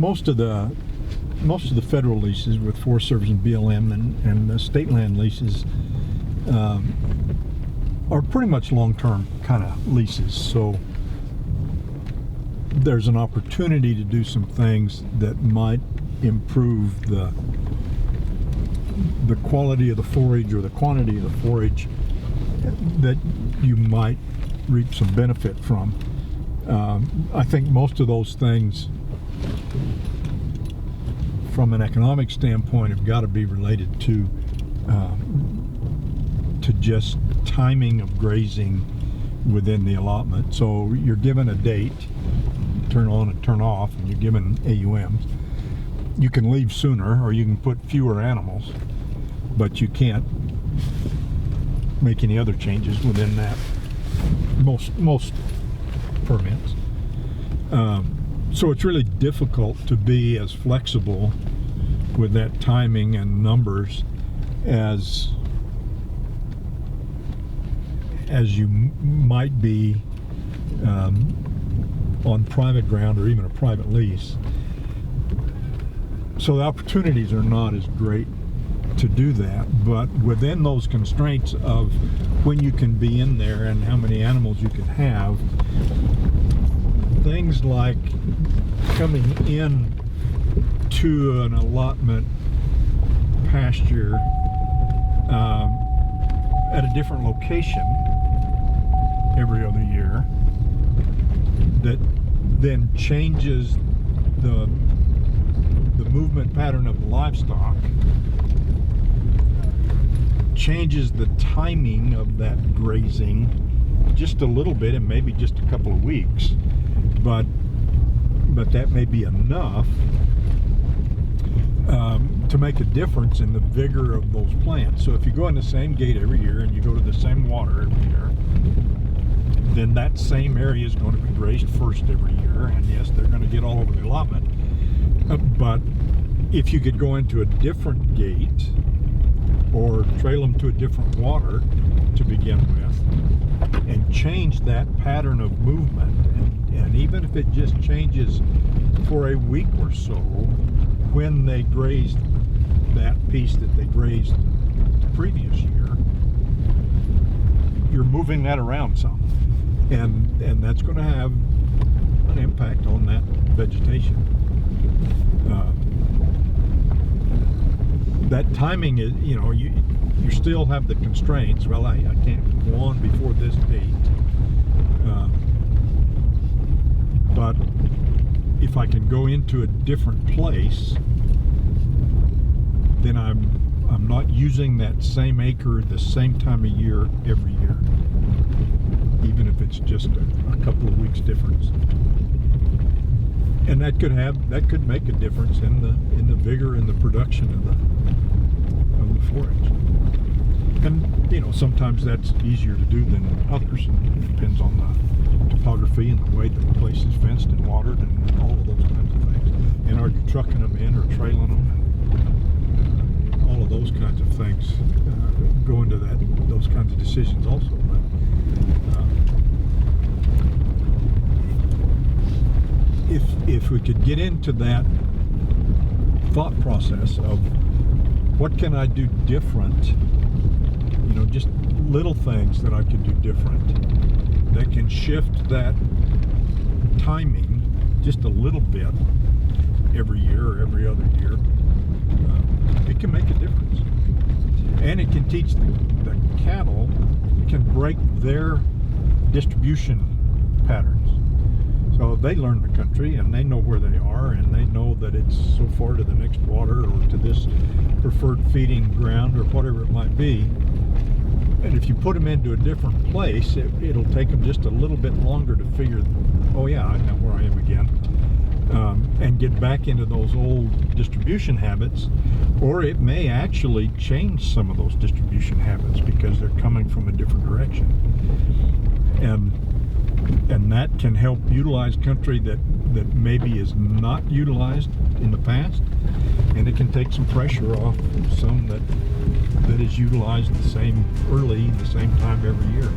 most of the federal leases with Forest Service and BLM and the state land leases are pretty much long-term kind of leases. So there's an opportunity to do some things that might improve the quality of the forage or the quantity of the forage that you might reap some benefit from. I think most of those things from an economic standpoint have got to be related to just timing of grazing within the allotment. So you're given a date, turn on and turn off, and you're given AUMs. You can leave sooner or you can put fewer animals, but you can't make any other changes within that, most permits. So it's really difficult to be as flexible with that timing and numbers as you might be on private ground or even a private lease. So the opportunities are not as great to do that, but within those constraints of when you can be in there and how many animals you can have, things like coming in to an allotment pasture at a different location every other year that then changes the movement pattern of the livestock, changes the timing of that grazing just a little bit, and maybe just a couple of weeks, but that may be enough to make a difference in the vigor of those plants. So if you go in the same gate every year and you go to the same water every year, then that same area is going to be grazed first every year, and yes, they're going to get all over the allotment. But if you could go into a different gate or trail them to a different water to begin with and change that pattern of movement, and even if it just changes for a week or so when they grazed that piece that they grazed the previous year, you're moving that around some, and that's going to have an impact on that vegetation. That timing is, you still have the constraints. Well, I can't go on before this date, but if I can go into a different place, then I'm not using that same acre the same time of year every year, even if it's just a couple of weeks difference. And that could make a difference in the vigor and the production of the forage. And sometimes that's easier to do than others. It depends on the topography and the way the place is fenced and watered and all of those kinds of things. And are you trucking them in or trailing them? And all of those kinds of things go into those kinds of decisions also. But, if we could get into that thought process of what can I do different, just little things that I could do different that can shift that timing just a little bit every year or every other year, it can make a difference. And it can teach the cattle, it can break their distribution patterns. So they learn the country and they know where they are, and they know that it's so far to the next water or to this preferred feeding ground or whatever it might be. And if you put them into a different place, it'll take them just a little bit longer to figure, oh yeah, I know where I am again, and get back into those old distribution habits. Or it may actually change some of those distribution habits because they're coming from a different direction. And that can help utilize country that maybe is not utilized in the past, and it can take some pressure off some that is utilized the same time every year.